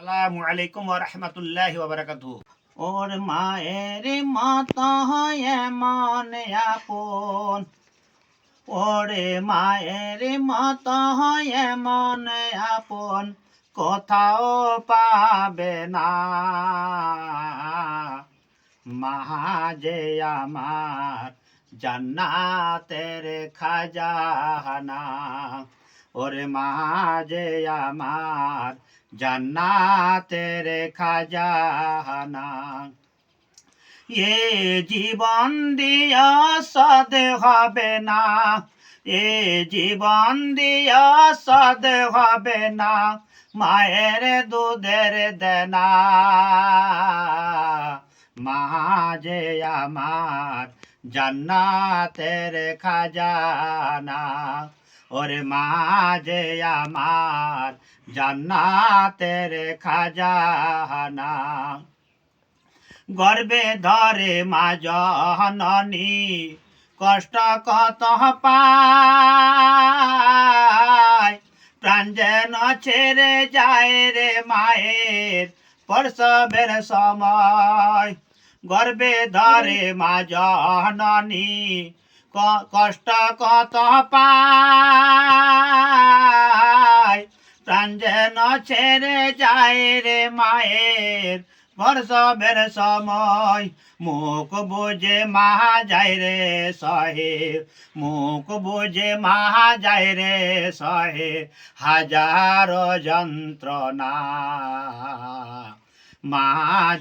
আসসালামু আলাইকুম ওয়া রাহমাতুল্লাহি ওয়া বারাকাতুহু। ওর মায়ের মতো হয় এমন আপন, ওরে মায়ের মতো হয় এমন আপন, কোথাও পাবে না। মা যে আমার জান্নাতের খাজানা, ওরে মা যে আমার জান্নাতের খাজানা। এ জীবন দিয়া সাদ হবে না, এ জীবন দিয়া সাদ হবে না, মায়ের দুধের দেনা। মা যে আমার জান্নাতের খাজানা, ওরে মা যে আমার জান্নাতের খাজানা। গর্বে ধরে মা জননী কষ্ট কত পায়, প্রাণ যেন ছেড়ে যায় রে মায়ের প্রসবের সময়। গর্বে ধরে মা জননী কষ্ট কত পায়, প্রাণ যেন ছেড়ে যায় রে মায়ের প্রসবের সময়। মুখ বুঝে মা যায় রে সহে, মুখ বুঝে মা যায় রে সহে হাজারো যন্ত্রণা। মা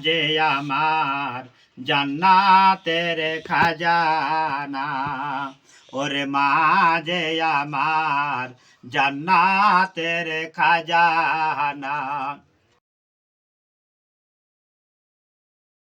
যে আমার জান্নাতের খাজানা, ওরে মা যে আমার জান্নাতের খাজানা।